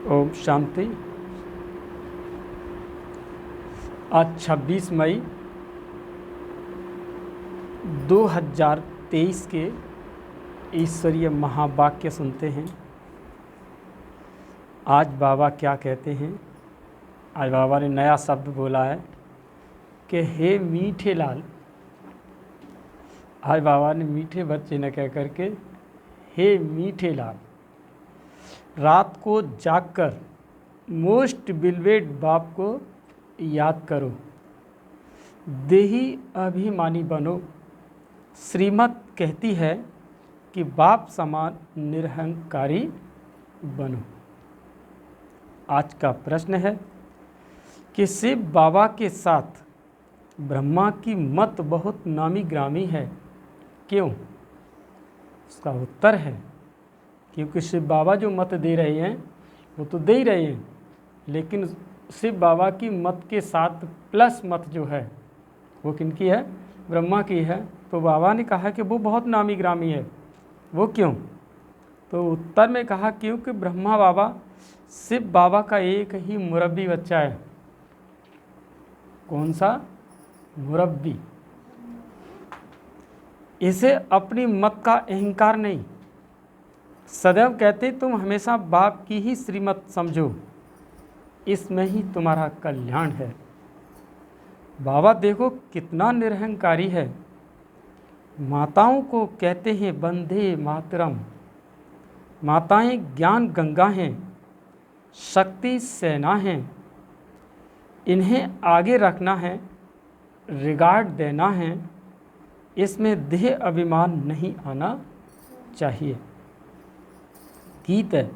ओम शांति। आज 26 मई 2023 के ईश्वरीय महावाक्य सुनते हैं। आज बाबा क्या कहते हैं। आज बाबा ने नया शब्द बोला है कि हे मीठे लाल। आज बाबा ने मीठे बच्चे न कह करके हे मीठे लाल, रात को जागकर मोस्ट बिलवेड बाप को याद करो, देही अभिमानी बनो। श्रीमत कहती है कि बाप समान निरहंकारी बनो। आज का प्रश्न है कि शिव बाबा के साथ ब्रह्मा की मत बहुत नामी ग्रामी है, क्यों? उसका उत्तर है क्योंकि शिव बाबा जो मत दे रहे हैं वो तो दे ही रहे हैं, लेकिन शिव बाबा की मत के साथ प्लस मत जो है वो किनकी है? ब्रह्मा की है। तो बाबा ने कहा कि वो बहुत नामी ग्रामी है। वो क्यों? तो उत्तर में कहा क्योंकि ब्रह्मा बाबा शिव बाबा का एक ही मुरब्बी बच्चा है। कौन सा? मुरब्बी। इसे अपनी मत का अहंकार नहीं, सदैव कहते तुम हमेशा बाप की ही श्रीमत समझो, इसमें ही तुम्हारा कल्याण है। बाबा देखो कितना निरहंकारी है। माताओं को कहते हैं वंदे मातरम। माताएं ज्ञान गंगा हैं, शक्ति सेना हैं। इन्हें आगे रखना है, रिगार्ड देना है, इसमें देह अभिमान नहीं आना चाहिए। गीत है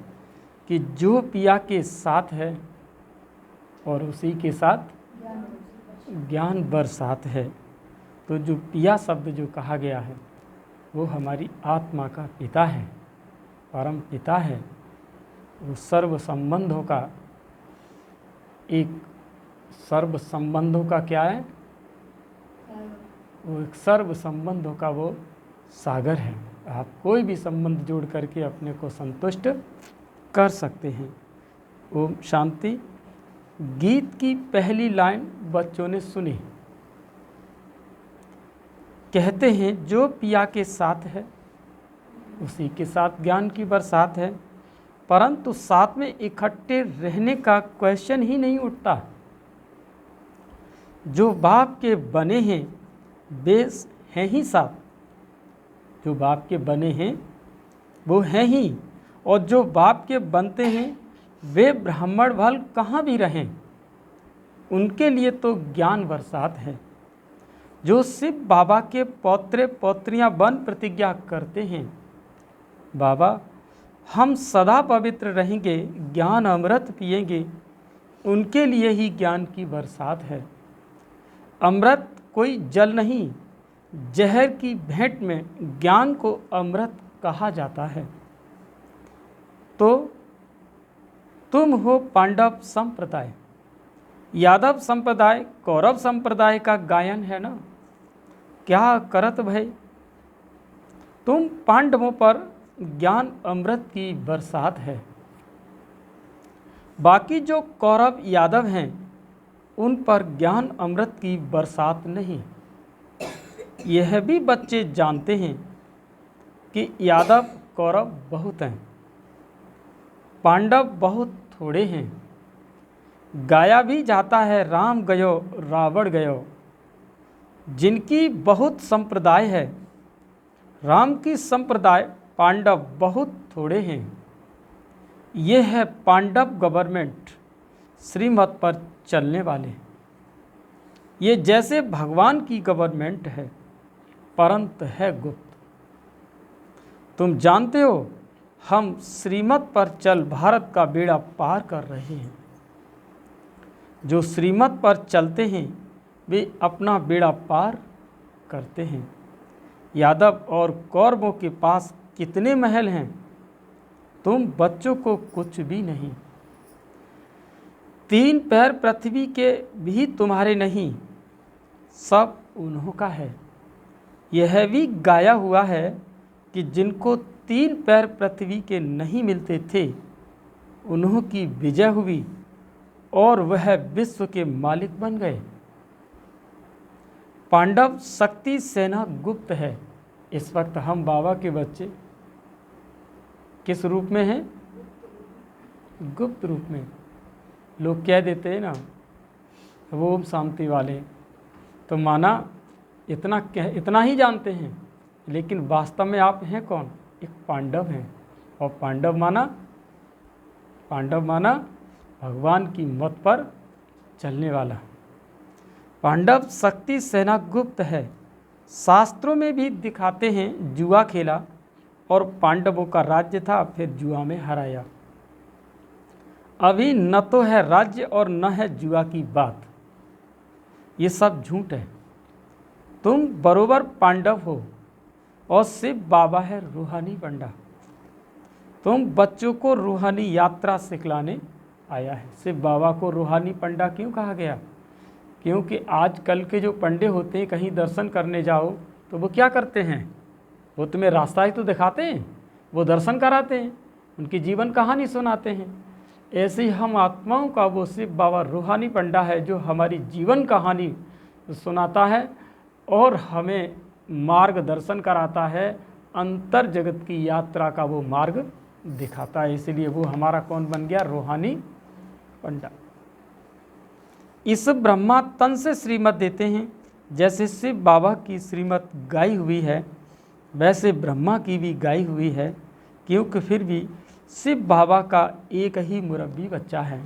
कि जो पिया के साथ है और उसी के साथ ज्ञान बरसात है। तो जो पिया शब्द जो कहा गया है वो हमारी आत्मा का पिता है, परम पिता है। वो सर्व संबंधों का सर्व संबंधों का क्या है? वो एक सर्व संबंधों का वो सागर है। आप कोई भी संबंध जोड़ करके अपने को संतुष्ट कर सकते हैं। ओम शांति। गीत की पहली लाइन बच्चों ने सुनी। कहते हैं जो पिया के साथ है उसी के साथ ज्ञान की बरसात है, परंतु साथ में इकट्ठे रहने का क्वेश्चन ही नहीं उठता। जो बाप के बने हैं बेस हैं ही साथ। जो बाप के बने हैं वो हैं ही, और जो बाप के बनते हैं वे ब्राह्मण भल कहाँ भी रहें, उनके लिए तो ज्ञान बरसात है। जो शिव बाबा के पौत्रे पौत्रियां बन प्रतिज्ञा करते हैं, बाबा हम सदा पवित्र रहेंगे, ज्ञान अमृत पिएंगे, उनके लिए ही ज्ञान की बरसात है। अमृत कोई जल नहीं, जहर की भेंट में ज्ञान को अमृत कहा जाता है। तो तुम हो पांडव संप्रदाय, यादव संप्रदाय, कौरव संप्रदाय का गायन है ना। क्या करत भय? तुम पांडवों पर ज्ञान अमृत की बरसात है। बाकी जो कौरव यादव हैं उन पर ज्ञान अमृत की बरसात नहीं। यह भी बच्चे जानते हैं कि यादव कौरव बहुत हैं, पांडव बहुत थोड़े हैं। गाया भी जाता है राम गयो रावण गयो। जिनकी बहुत संप्रदाय है, राम की संप्रदाय पांडव बहुत थोड़े हैं। ये है पांडव गवर्नमेंट, श्रीमत पर चलने वाले। ये जैसे भगवान की गवर्नमेंट है, परंतु है गुप्त। तुम जानते हो हम श्रीमत पर चल भारत का बेड़ा पार कर रहे हैं। जो श्रीमत पर चलते हैं वे अपना बेड़ा पार करते हैं। यादव और कौरवों के पास कितने महल हैं, तुम बच्चों को कुछ भी नहीं। 3 पैर पृथ्वी के भी तुम्हारे नहीं, सब उन्हों का है। यह भी गाया हुआ है कि जिनको 3 पैर पृथ्वी के नहीं मिलते थे उन्हों की विजय हुई और वह विश्व के मालिक बन गए। पांडव शक्ति सेना गुप्त है। इस वक्त हम बाबा के बच्चे किस रूप में हैं? गुप्त रूप में। लोग कह देते हैं ना वो ओम शांति वाले, तो माना इतना ही जानते हैं, लेकिन वास्तव में आप हैं कौन? एक पांडव हैं। और पांडव माना भगवान की मत पर चलने वाला। पांडव शक्ति सेना गुप्त है। शास्त्रों में भी दिखाते हैं जुआ खेला और पांडवों का राज्य था, फिर जुआ में हराया। अभी न तो है राज्य और न है जुआ की बात। ये सब झूठ है। तुम बरोबर पांडव हो और शिव बाबा है रूहानी पंडा। तुम बच्चों को रूहानी यात्रा सिखलाने आया है। शिव बाबा को रूहानी पंडा क्यों कहा गया? क्योंकि आजकल के जो पंडे होते हैं, कहीं दर्शन करने जाओ तो वो क्या करते हैं? वो तुम्हें रास्ता ही तो दिखाते हैं, वो दर्शन कराते हैं, उनकी जीवन कहानी सुनाते हैं। ऐसे ही हम आत्माओं का वो शिव बाबा रूहानी पंडा है, जो हमारी जीवन कहानी सुनाता है और हमें मार्गदर्शन कराता है, अंतर जगत की यात्रा का वो मार्ग दिखाता है। इसलिए वो हमारा कौन बन गया? रूहानी पंडा। इस ब्रह्मा तन से श्रीमत देते हैं। जैसे शिव बाबा की श्रीमत गाई हुई है, वैसे ब्रह्मा की भी गाई हुई है, क्योंकि फिर भी शिव बाबा का एक ही मुरब्बी बच्चा है।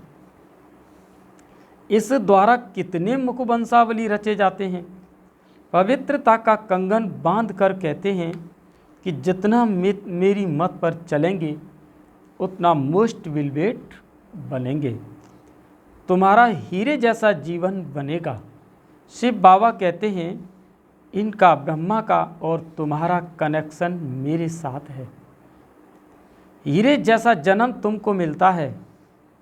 इस द्वारा कितने मुखवंशावली रचे जाते हैं। पवित्रता का कंगन बांध कर कहते हैं कि जितना मेरी मत पर चलेंगे उतना मोस्ट विलवेट बनेंगे, तुम्हारा हीरे जैसा जीवन बनेगा। शिव बाबा कहते हैं इनका ब्रह्मा का और तुम्हारा कनेक्शन मेरे साथ है। हीरे जैसा जन्म तुमको मिलता है,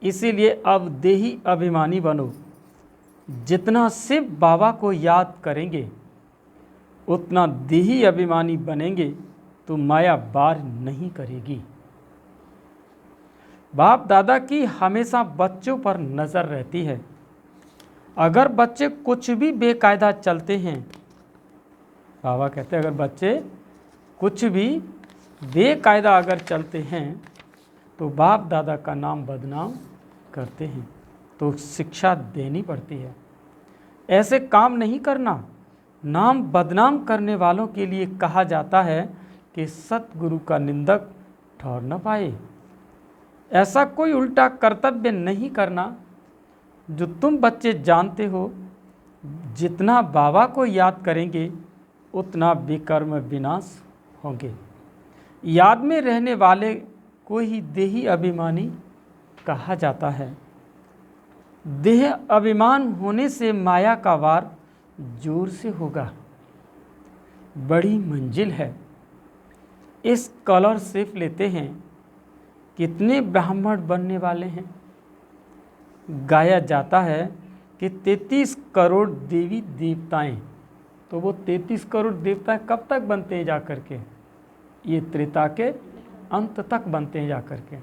इसीलिए अब देही अभिमानी बनो। जितना शिव बाबा को याद करेंगे उतना देही अभिमानी बनेंगे तो माया बार नहीं करेगी। बाप दादा की हमेशा बच्चों पर नज़र रहती है। अगर बच्चे कुछ भी बेकायदा चलते हैं, बाबा कहते हैं अगर बच्चे कुछ भी बेकायदा अगर चलते हैं तो बाप दादा का नाम बदनाम करते हैं, तो शिक्षा देनी पड़ती है। ऐसे काम नहीं करना। नाम बदनाम करने वालों के लिए कहा जाता है कि सतगुरु का निंदक ठहर न पाए। ऐसा कोई उल्टा कर्तव्य नहीं करना। जो तुम बच्चे जानते हो, जितना बाबा को याद करेंगे उतना विकर्म विनाश होंगे। याद में रहने वाले को ही देही अभिमानी कहा जाता है। देह अभिमान होने से माया का वार जोर से होगा। बड़ी मंजिल है। इस स्कॉलरशिप लेते हैं। कितने ब्राह्मण बनने वाले हैं? गाया जाता है कि 33 करोड़ देवी देवताएं। तो वो 33 करोड़ देवता कब तक बनते हैं जा कर के? ये त्रेता के अंत तक बनते हैं जा कर के।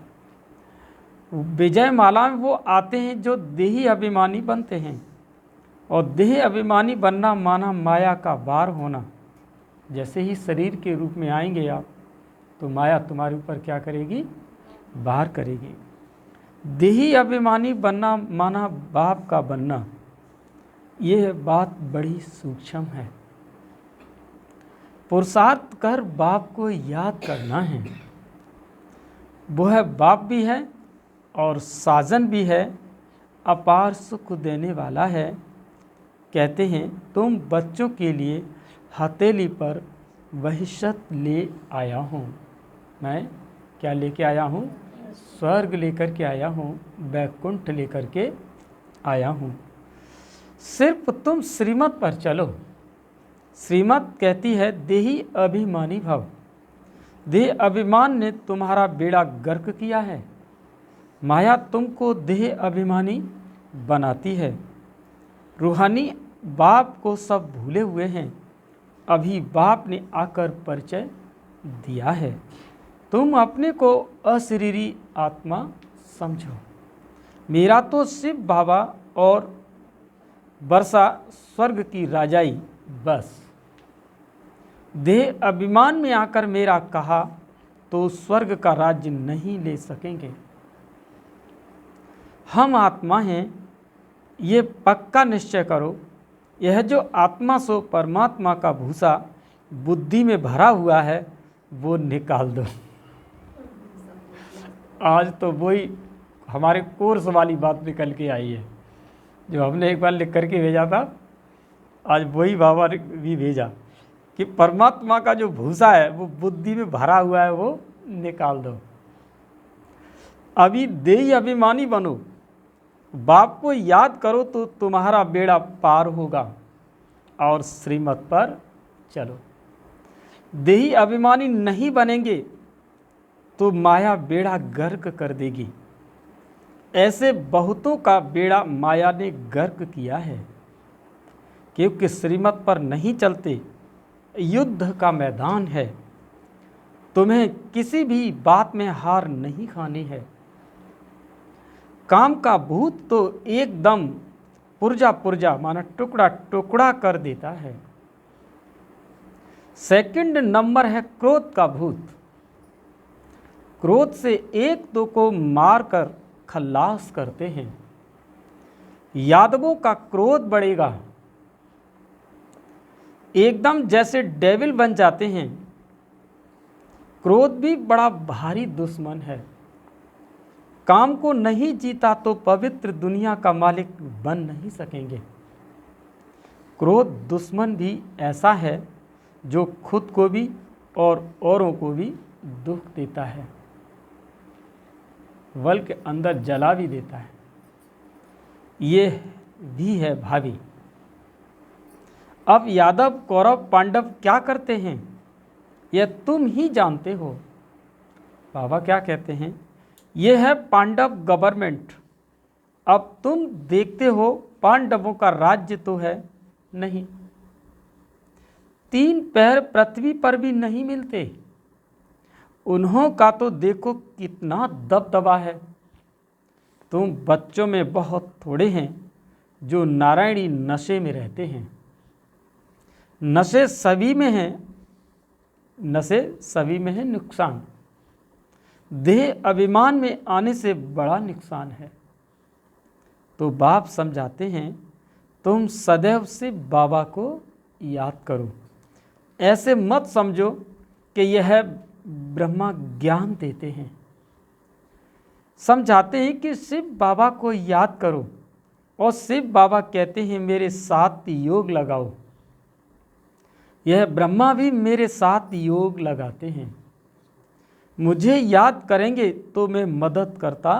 विजय माला में वो आते हैं जो देही अभिमानी बनते हैं। और देह अभिमानी बनना माना माया का वार होना। जैसे ही शरीर के रूप में आएंगे आप, तो माया तुम्हारे ऊपर क्या करेगी? वार करेगी। देही अभिमानी बनना माना बाप का बनना। यह बात बड़ी सूक्ष्म है। पुरुषार्थ कर बाप को याद करना है। वह बाप भी है और साजन भी है, अपार सुख देने वाला है। कहते हैं तुम बच्चों के लिए हथेली पर वहिशत ले आया हूँ। मैं क्या लेके आया हूँ? स्वर्ग लेकर के आया हूँ, वैकुंठ लेकर के आया हूँ। सिर्फ तुम श्रीमत पर चलो। श्रीमत कहती है देही अभिमानी भव। देह अभिमान ने तुम्हारा बेड़ा गर्क किया है। माया तुमको देह अभिमानी बनाती है। रूहानी बाप को सब भूले हुए हैं। अभी बाप ने आकर परिचय दिया है। तुम अपने को अशरीरी आत्मा समझो, मेरा तो शिव बाबा और वर्षा स्वर्ग की राजाई बस। देह अभिमान में आकर मेरा कहा तो स्वर्ग का राज्य नहीं ले सकेंगे। हम आत्मा हैं, ये पक्का निश्चय करो। यह जो आत्मा सो परमात्मा का भूसा बुद्धि में भरा हुआ है वो निकाल दो। आज तो वही हमारे कोर्स वाली बात निकल के आई है जो हमने एक बार लिख करके भेजा था, आज वही बाबा ने भी भेजा कि परमात्मा का जो भूसा है वो बुद्धि में भरा हुआ है वो निकाल दो। अभी देही अभिमानी बनो, बाप को याद करो तो तुम्हारा बेड़ा पार होगा और श्रीमत पर चलो। देही अभिमानी नहीं बनेंगे तो माया बेड़ा गर्क कर देगी। ऐसे बहुतों का बेड़ा माया ने गर्क किया है, क्योंकि श्रीमत पर नहीं चलते। युद्ध का मैदान है, तुम्हें किसी भी बात में हार नहीं खानी है। काम का भूत तो एकदम पुर्जा पुर्जा माना टुकड़ा टुकड़ा कर देता है। सेकंड नंबर है क्रोध का भूत। क्रोध से एक दो को मारकर खल्लास करते हैं। यादवों का क्रोध बढ़ेगा, एकदम जैसे डेविल बन जाते हैं। क्रोध भी बड़ा भारी दुश्मन है। काम को नहीं जीता तो पवित्र दुनिया का मालिक बन नहीं सकेंगे। क्रोध दुश्मन भी ऐसा है जो खुद को भी और औरों को भी दुख देता है, बल्कि अंदर जला भी देता है। ये भी है भावी। अब यादव कौरव पांडव क्या करते हैं यह तुम ही जानते हो। बाबा क्या कहते हैं, ये है पांडव गवर्नमेंट। अब तुम देखते हो पांडवों का राज्य तो है नहीं, 3 पैर पृथ्वी पर भी नहीं मिलते। उन्हों का तो देखो कितना दबदबा है। तुम बच्चों में बहुत थोड़े हैं जो नारायणी नशे में रहते हैं। नशे सभी में हैं, नशे सभी में है नुकसान। देह अभिमान में आने से बड़ा नुकसान है। तो बाप समझाते हैं तुम सदैव से बाबा को याद करो। ऐसे मत समझो कि यह ब्रह्मा ज्ञान देते हैं। समझाते हैं कि शिव बाबा को याद करो और शिव बाबा कहते हैं मेरे साथ योग लगाओ। यह ब्रह्मा भी मेरे साथ योग लगाते हैं। मुझे याद करेंगे तो मैं मदद करता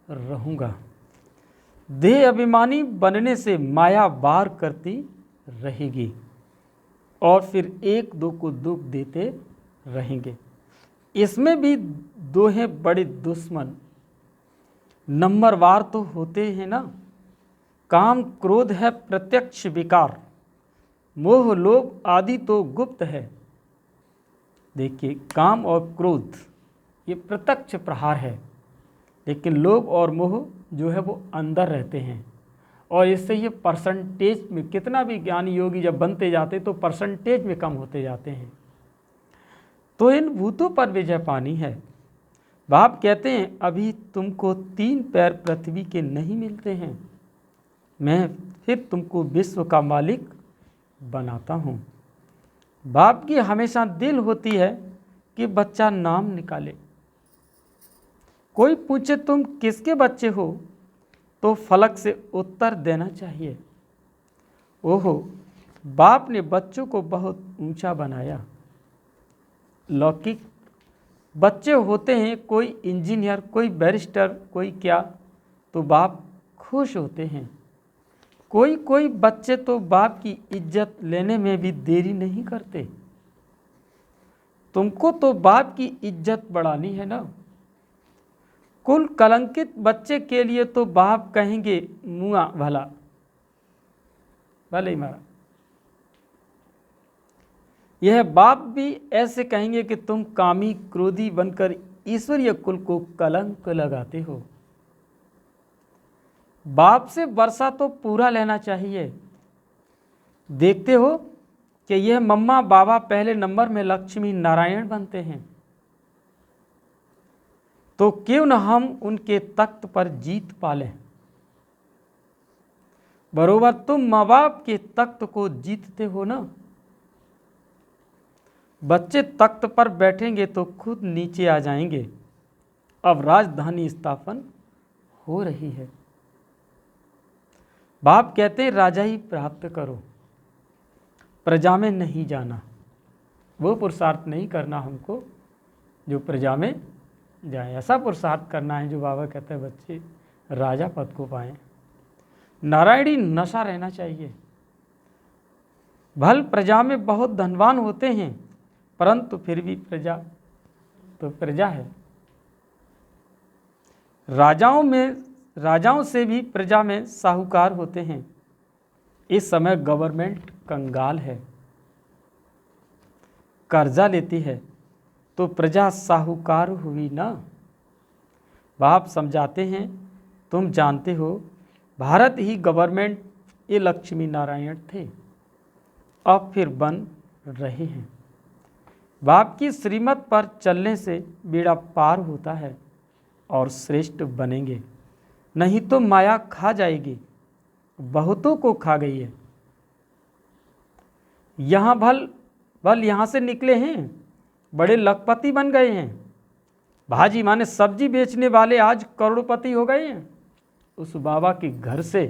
रहूँगा। देह अभिमानी बनने से माया वार करती रहेगी और फिर एक दो को दुख देते रहेंगे। इसमें भी दो हैं बड़े दुश्मन, नंबरवार तो होते हैं ना। काम क्रोध है प्रत्यक्ष विकार, मोह लोभ आदि तो गुप्त है। देखिए काम और क्रोध ये प्रत्यक्ष प्रहार है, लेकिन लोभ और मोह जो है वो अंदर रहते हैं। और इससे ये परसेंटेज में, कितना भी ज्ञानी योगी जब बनते जाते तो परसेंटेज में कम होते जाते हैं। तो इन भूतों पर विजय पानी है। बाप कहते हैं अभी तुमको 3 पैर पृथ्वी के नहीं मिलते हैं, मैं फिर तुमको विश्व का मालिक बनाता हूँ। बाप की हमेशा दिल होती है कि बच्चा नाम निकाले। कोई पूछे तुम किसके बच्चे हो तो फलक से उत्तर देना चाहिए। ओहो, बाप ने बच्चों को बहुत ऊंचा बनाया। लौकिक बच्चे होते हैं, कोई इंजीनियर, कोई बैरिस्टर, कोई क्या, तो बाप खुश होते हैं। कोई कोई बच्चे तो बाप की इज्जत लेने में भी देरी नहीं करते। तुमको तो बाप की इज्जत बढ़ानी है ना। कुल कलंकित बच्चे के लिए तो बाप कहेंगे मुआ भला, भले ही मारा। यह बाप भी ऐसे कहेंगे कि तुम कामी क्रोधी बनकर ईश्वरीय कुल को कलंक लगाते हो। बाप से वर्षा तो पूरा लेना चाहिए। देखते हो कि यह मम्मा बाबा पहले नंबर में लक्ष्मी नारायण बनते हैं, तो क्यों न हम उनके तख्त पर जीत पालें। बरोबर तुम माँ बाप के तख्त को जीतते हो ना। बच्चे तख्त पर बैठेंगे तो खुद नीचे आ जाएंगे। अब राजधानी स्थापन हो रही है। बाप कहते हैं राजा ही प्राप्त करो, प्रजा में नहीं जाना। वो पुरुषार्थ नहीं करना हमको जो प्रजा में जाए, ऐसा पुरुषार्थ करना है जो बाबा कहते हैं बच्चे राजा पद को पाएं। नारायणी नशा रहना चाहिए। भल प्रजा में बहुत धनवान होते हैं, परंतु फिर भी प्रजा तो प्रजा है। राजाओं से भी प्रजा में साहूकार होते हैं। इस समय गवर्नमेंट कंगाल है, कर्जा लेती है, तो प्रजा साहूकार हुई ना। बाप समझाते हैं तुम जानते हो भारत ही गवर्नमेंट ये लक्ष्मी नारायण थे, अब फिर बन रहे हैं। बाप की श्रीमत पर चलने से बेड़ा पार होता है और श्रेष्ठ बनेंगे, नहीं तो माया खा जाएगी। बहुतों को खा गई है। यहाँ भल यहाँ से निकले हैं, बड़े लखपति बन गए हैं। भाजी माने सब्जी बेचने वाले आज करोड़पति हो गए हैं। उस बाबा के घर से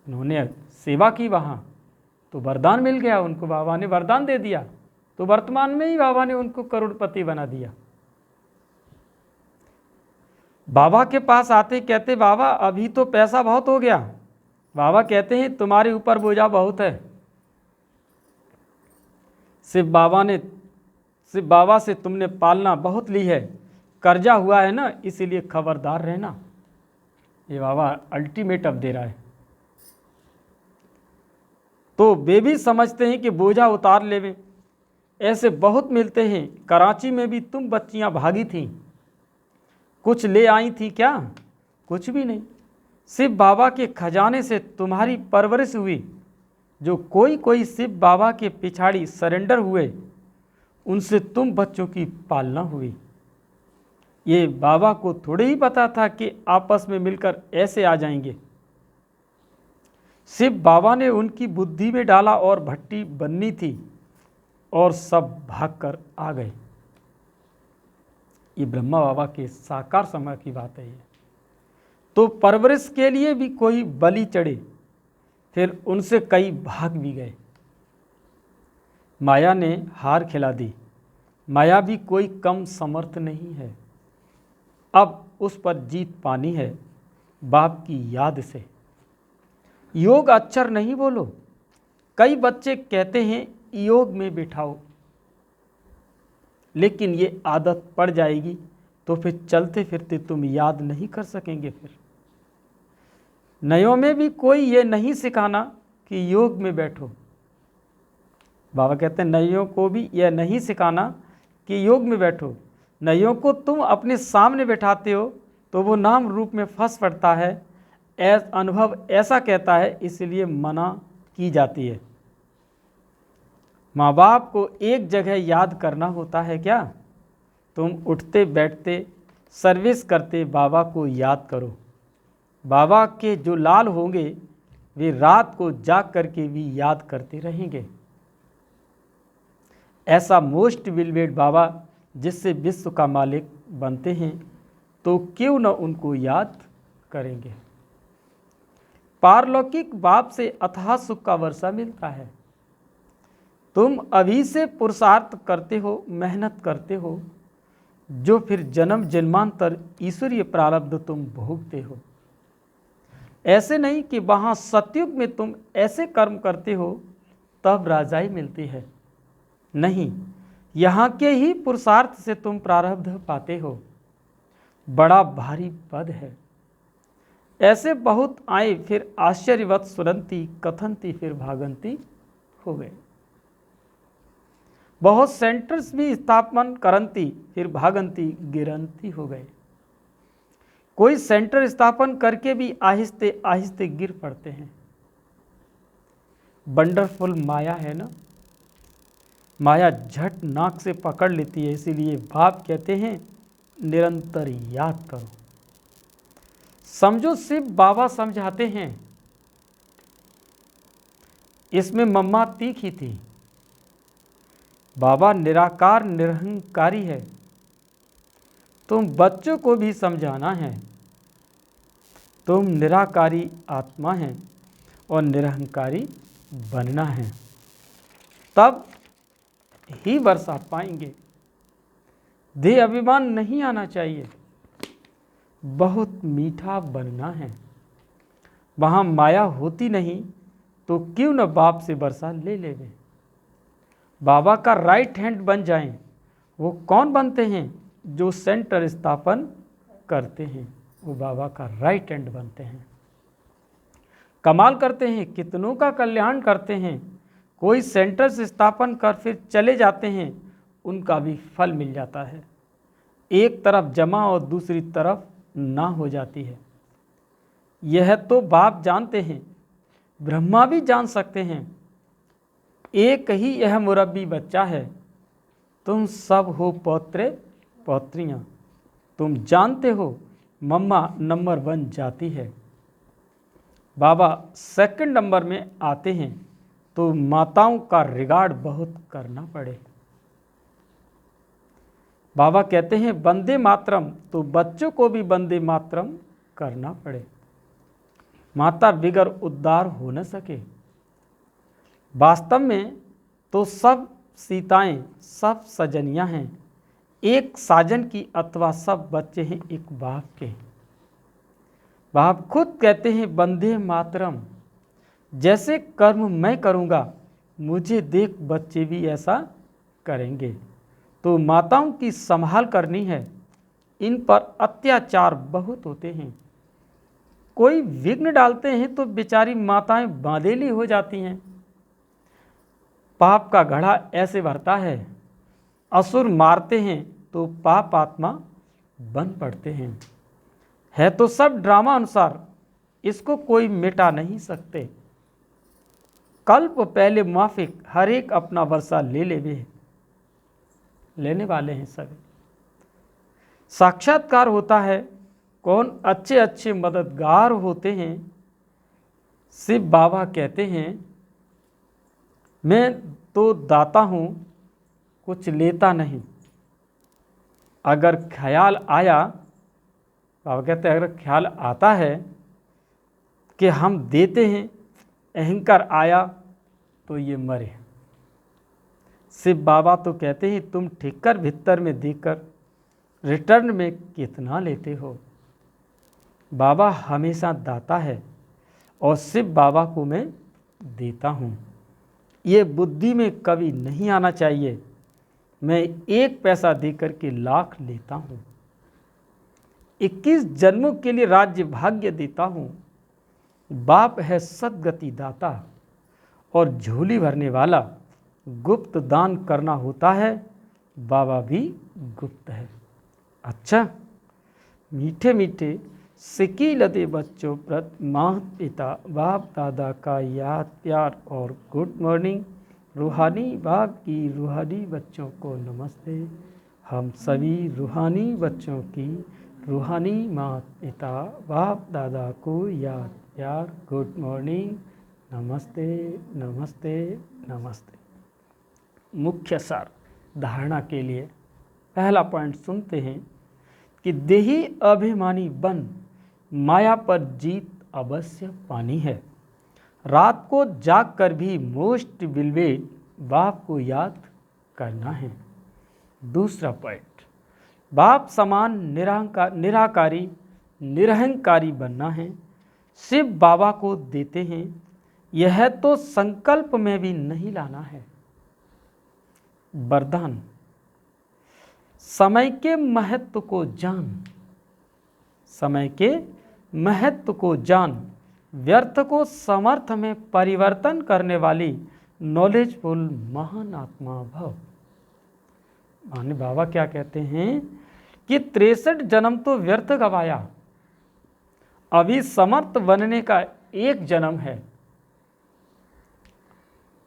उन्होंने सेवा की, वहाँ तो वरदान मिल गया उनको, बाबा ने वरदान दे दिया, तो वर्तमान में ही बाबा ने उनको करोड़पति बना दिया। बाबा के पास आते कहते बाबा अभी तो पैसा बहुत हो गया। बाबा कहते हैं तुम्हारे ऊपर बोझा बहुत है। सिर्फ बाबा से तुमने पालना बहुत ली है, कर्जा हुआ है ना, इसीलिए खबरदार रहना। ये बाबा अल्टीमेटम दे रहा है। तो वे भी समझते हैं कि बोझा उतार लेवे, ऐसे बहुत मिलते हैं। कराची में भी तुम बच्चियां भागी थीं, कुछ ले आई थी क्या? कुछ भी नहीं। सिर्फ बाबा के खजाने से तुम्हारी परवरिश हुई। जो कोई सिर्फ बाबा के पिछाड़ी सरेंडर हुए, उनसे तुम बच्चों की पालना हुई। ये बाबा को थोड़े ही पता था कि आपस में मिलकर ऐसे आ जाएंगे। सिर्फ बाबा ने उनकी बुद्धि में डाला और भट्टी बननी थी और सब भागकर आ गए। ये ब्रह्मा बाबा के साकार समय की बात है। ये तो परवरिश के लिए भी कोई बलि चढ़े, फिर उनसे कई भाग भी गए। माया ने हार खिला दी। माया भी कोई कम समर्थ नहीं है। अब उस पर जीत पानी है बाप की याद से। योग अक्षर नहीं बोलो। कई बच्चे कहते हैं योग में बिठाओ, लेकिन ये आदत पड़ जाएगी तो फिर चलते फिरते तुम याद नहीं कर सकेंगे। फिर नयों में भी कोई ये नहीं सिखाना कि योग में बैठो। बाबा कहते हैं नयों को भी यह नहीं सिखाना कि योग में बैठो। नयों को तुम अपने सामने बैठाते हो तो वो नाम रूप में फंस पड़ता है। अनुभव ऐसा कहता है, इसलिए मना की जाती है। माँ बाप को एक जगह याद करना होता है क्या? तुम उठते बैठते सर्विस करते बाबा को याद करो। बाबा के जो लाल होंगे वे रात को जाग करके भी याद करते रहेंगे। ऐसा मोस्ट विलवेड बाबा जिससे विश्व का मालिक बनते हैं, तो क्यों न उनको याद करेंगे। पारलौकिक बाप से अथाह सुख का वर्षा मिलता है। तुम अभी से पुरुषार्थ करते हो, मेहनत करते हो, जो फिर जन्म जन्मांतर ईश्वरीय प्रारब्ध तुम भोगते हो। ऐसे नहीं कि वहाँ सतयुग में तुम ऐसे कर्म करते हो तब राजाई मिलती है। नहीं, यहाँ के ही पुरुषार्थ से तुम प्रारब्ध पाते हो। बड़ा भारी पद है। ऐसे बहुत आए, फिर आश्चर्यवत सुरंती कथनती फिर भागंती हो गए। बहुत सेंटर्स भी स्थापन करंती फिर भागंती गिरंती हो गए। कोई सेंटर स्थापन करके भी आहिस्ते आहिस्ते गिर पड़ते हैं। वंडरफुल माया है ना, माया झट नाक से पकड़ लेती है। इसीलिए बाप कहते हैं निरंतर याद करो। समझो सिर्फ बाबा समझाते हैं, इसमें मम्मा तीखी थी। बाबा निराकार निरहंकारी है, तुम बच्चों को भी समझाना है। तुम निराकारी आत्मा हैं और निरहंकारी बनना है, तब ही बरसा पाएंगे। देह अभिमान नहीं आना चाहिए, बहुत मीठा बनना है। वहाँ माया होती नहीं तो क्यों न बाप से बरसा ले लेवे। बाबा का राइट हैंड बन जाएं। वो कौन बनते हैं? जो सेंटर स्थापन करते हैं, वो बाबा का राइट हैंड बनते हैं। कमाल करते हैं, कितनों का कल्याण करते हैं। कोई सेंटर से स्थापन कर फिर चले जाते हैं, उनका भी फल मिल जाता है। एक तरफ जमा और दूसरी तरफ ना हो जाती है। यह तो बाप जानते हैं, ब्रह्मा भी जान सकते हैं। एक ही यह मुरब्बी बच्चा है, तुम सब हो पौत्रे पौत्रियाँ। तुम जानते हो मम्मा नंबर 1 जाती है, बाबा सेकंड नंबर में आते हैं, तो माताओं का रिगार्ड बहुत करना पड़े। बाबा कहते हैं वंदे मातरम, तो बच्चों को भी वंदे मातरम करना पड़े। माता बिगर उद्धार हो न सके। वास्तव में तो सब सीताएं, सब सजनियां हैं एक साजन की, अथवा सब बच्चे हैं एक बाप के। बाप खुद कहते हैं वंदे मातरम। जैसे कर्म मैं करूँगा, मुझे देख बच्चे भी ऐसा करेंगे। तो माताओं की संभाल करनी है। इन पर अत्याचार बहुत होते हैं। कोई विघ्न डालते हैं तो बेचारी माताएं बांधेली हो जाती हैं। पाप का घड़ा ऐसे भरता है, असुर मारते हैं तो पाप आत्मा बन पड़ते हैं। है तो सब ड्रामा अनुसार, इसको कोई मिटा नहीं सकते। कल्प पहले माफिक हर एक अपना वर्षा लेने वाले हैं सभी। साक्षात्कार होता है, कौन अच्छे अच्छे मददगार होते हैं। शिव बाबा कहते हैं मैं तो दाता हूँ, कुछ लेता नहीं। अगर ख्याल आया, बाबा कहते हैं अगर ख्याल आता है कि हम देते हैं, अहंकार आया तो ये मरे। शिव बाबा तो कहते हैं तुम ठिक्कर भीतर में देकर रिटर्न में कितना लेते हो। बाबा हमेशा दाता है और शिव बाबा को मैं देता हूँ। ये बुद्धि में कभी नहीं आना चाहिए मैं 1 पैसा देकर के लाख लेता हूँ। 21 जन्मों के लिए राज्य भाग्य देता हूँ। बाप है सद्गति दाता और झोली भरने वाला। गुप्त दान करना होता है, बाबा भी गुप्त है। अच्छा, मीठे मीठे सिकीलते बच्चों प्रति माता पिता बाप दादा का याद प्यार और गुड मॉर्निंग। रूहानी बाप की रूहानी बच्चों को नमस्ते। हम सभी रूहानी बच्चों की रूहानी माता पिता बाप दादा को याद प्यार गुड मॉर्निंग, नमस्ते नमस्ते नमस्ते। मुख्य सार धारणा के लिए पहला पॉइंट सुनते हैं कि देही अभिमानी बन माया पर जीत अवश्य पानी है। रात को जाग कर भी मोस्ट बिलवेड बाप को याद करना है। दूसरा पॉइंट, बाप समान निराकारी निरहंकारी बनना है। शिव बाबा को देते हैं, यह तो संकल्प में भी नहीं लाना है। वरदान, समय के महत्व को जान। समय के महत्व को जान, व्यर्थ को समर्थ में परिवर्तन करने वाली नॉलेजफुल महान आत्मा भव। माने बाबा क्या कहते हैं कि 63 जन्म तो व्यर्थ गवाया, अभी समर्थ बनने का एक जन्म है,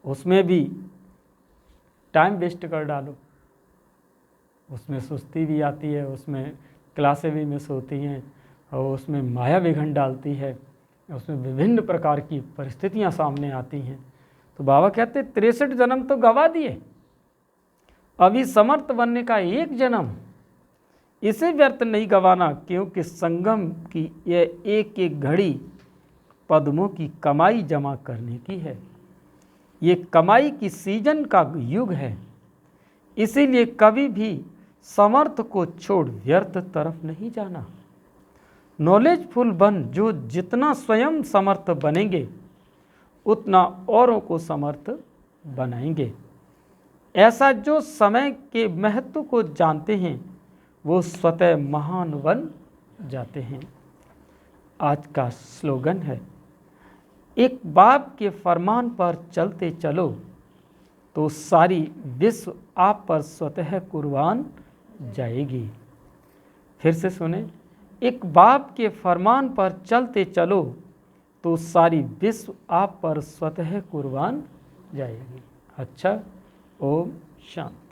उसमें भी टाइम वेस्ट कर डालो, उसमें सुस्ती भी आती है, उसमें क्लासें भी मिस होती हैं, और उसमें माया विघन डालती है, उसमें विभिन्न प्रकार की परिस्थितियां सामने आती हैं। तो बाबा कहते 63 जन्म तो गवा दिए, अभी समर्थ बनने का एक जन्म, इसे व्यर्थ नहीं गवाना, क्योंकि संगम की यह एक एक घड़ी पद्मों की कमाई जमा करने की है। ये कमाई की सीजन का युग है, इसीलिए कभी भी समर्थ को छोड़ व्यर्थ तरफ नहीं जाना। नॉलेजफुल बन, जो जितना स्वयं समर्थ बनेंगे उतना औरों को समर्थ बनाएंगे। ऐसा जो समय के महत्व को जानते हैं वो स्वतः महान बन जाते हैं। आज का स्लोगन है, एक बाप के फरमान पर चलते चलो तो सारी विश्व आप पर स्वतः कुर्बान जाएगी। फिर से सुने, एक बाप के फरमान पर चलते चलो तो सारी विश्व आप पर स्वतः कुर्बान जाएगी। अच्छा, ओम शांति।